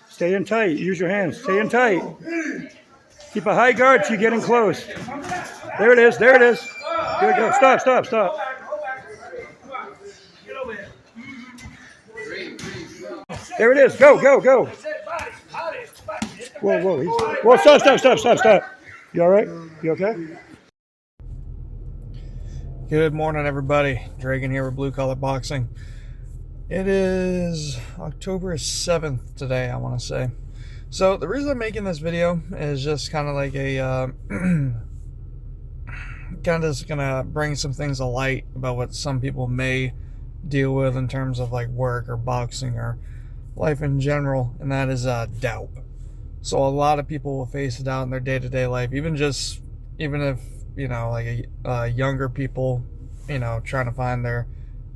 Stay in tight. Use your hands. Stay in tight. Keep a high guard till you're getting close. There it is. There it is. Good, go. Stop, stop, stop. There it is. Go, go, go. Whoa, whoa. Whoa, stop, stop, stop, stop, stop. You all right? You okay? Good morning, everybody. Dragon here with Blue Collar Boxing. It is October 7th today, I want to say. So the reason I'm making this video is just kind of like a kind of just gonna bring some things to light about what some people may deal with in terms of like work or boxing or life in general, and that is doubt. So a lot of people will face doubt in their day-to-day life, even if like younger people, trying to find their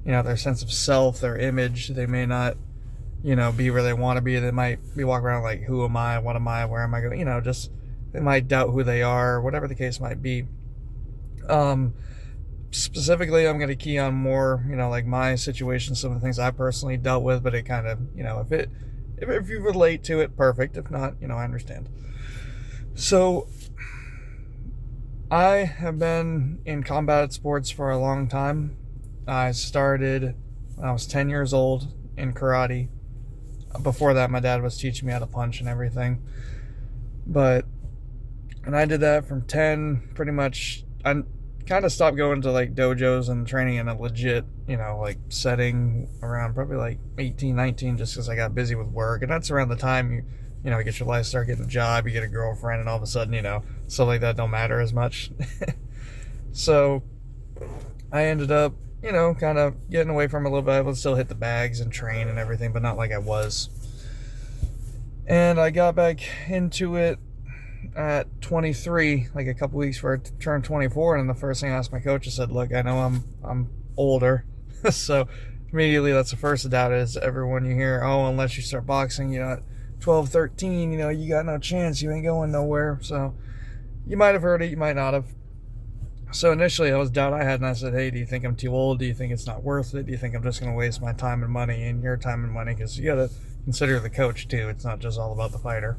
their sense of self, their image. They may not be where they want to be. They might be walking around like, who am I, what am I, where am I going, just they might doubt who they are, whatever the case might be. Specifically, I'm going to key on more like my situation, some of the things I personally dealt with, but it kind of if you relate to it, perfect. If not, I understand. So I have been in combat sports for a long time. I started when I was 10 years old in karate. Before that, my dad was teaching me how to punch and everything. And I did that from 10, pretty much. I kind of stopped going to like dojos and training in a legit, like setting around probably like 18, 19, just because I got busy with work. And that's around the time you get your life, start getting a job, you get a girlfriend, and all of a sudden, stuff like that don't matter as much. So I ended up, kind of getting away from it a little bit. I would still hit the bags and train and everything, but not like I was. And I got back into it at 23, like a couple weeks before I turned 24. And the first thing I asked my coach, I said, look, I know I'm older. So immediately that's the first doubt is everyone you hear, oh, unless you start boxing, at 12, 13, you got no chance. You ain't going nowhere. So you might have heard it, you might not have. So initially, that was doubt I had, and I said, hey, do you think I'm too old? Do you think it's not worth it? Do you think I'm just going to waste my time and money and your time and money? Because you got to consider the coach, too. It's not just all about the fighter.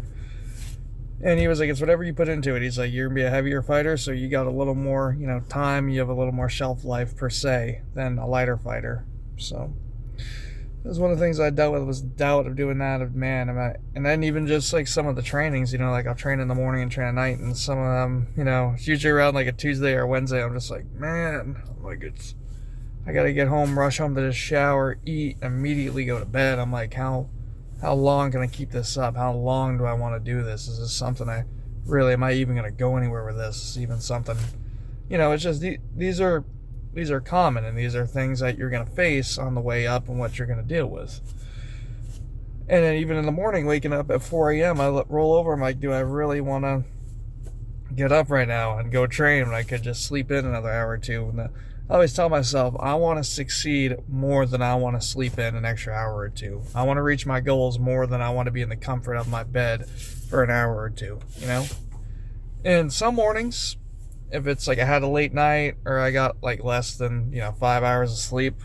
And he was like, it's whatever you put into it. He's like, you're going to be a heavier fighter, so you got a little more, time. You have a little more shelf life, per se, than a lighter fighter. So that was one of the things I dealt with, was doubt of doing that, of man, and then even just like some of the trainings, like I'll train in the morning and train at night, and some of them, it's usually around like a Tuesday or Wednesday, I'm just like, man, I gotta get home, rush home to the shower, eat, immediately go to bed. I'm like, how long can I keep this up? How long do I want to do this? Is this something am I even gonna go anywhere with this? Is even something, it's just, these are common, and these are things that you're going to face on the way up and what you're going to deal with. And then even in the morning, waking up at 4 a.m., I roll over, I'm like, do I really want to get up right now and go train when I could just sleep in another hour or two? And I always tell myself, I want to succeed more than I want to sleep in an extra hour or two. I want to reach my goals more than I want to be in the comfort of my bed for an hour or two, And some mornings, if it's like I had a late night or I got like less than 5 hours of sleep,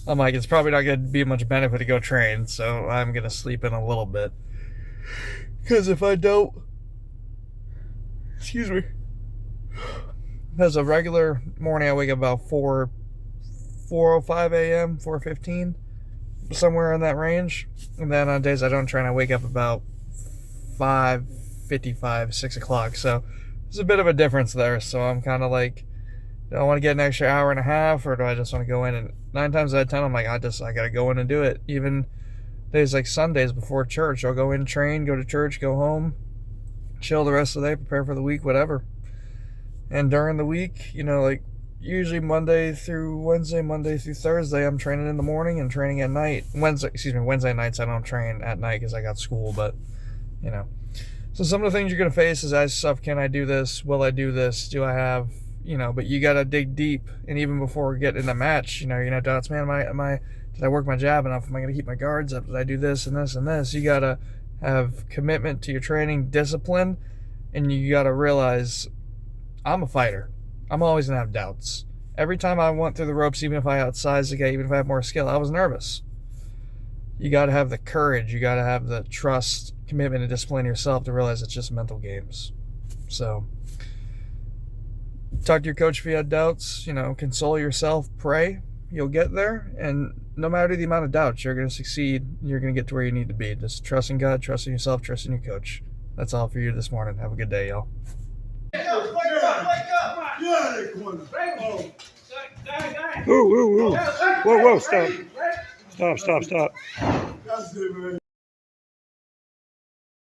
I'm like, it's probably not going to be much benefit to go train, so I'm going to sleep in a little bit. Because if I don't, as a regular morning, I wake up about 4:05 a.m., 4:15, somewhere in that range. And then on days I don't train, I wake up about 5:55, 6 o'clock. So there's a bit of a difference there. So I'm kind of like, do I want to get an extra hour and a half, or do I just want to go in? And 9 times out of 10, I'm like, I got to go in and do it. Even days like Sundays before church, I'll go in, train, go to church, go home, chill the rest of the day, prepare for the week, whatever. And during the week, like usually Monday through Wednesday, Monday through Thursday, I'm training in the morning and training at night. Wednesday nights I don't train at night because I got school, but So some of the things you're going to face is stuff. Can I do this? Will I do this? Do I have, but you got to dig deep. And even before we get in the match, you're going to have doubts, man, did I work my jab enough? Am I going to keep my guards up? Did I do this and this and this? You got to have commitment to your training, discipline, and you got to realize I'm a fighter. I'm always going to have doubts. Every time I went through the ropes, even if I outsized the guy, even if I had more skill, I was nervous. you got to have the courage, you got to have the trust, commitment, and discipline yourself to realize it's just mental games. So talk to your coach if you had doubts, console yourself, pray, you'll get there. And no matter the amount of doubts, you're going to succeed. You're going to get to where you need to be. Just trust in God, trust in yourself, trust in your coach. That's all for you this morning. Have a good day, y'all. Wake up! Wake up! Ooh, ooh, ooh. Whoa, whoa, stop. Stop.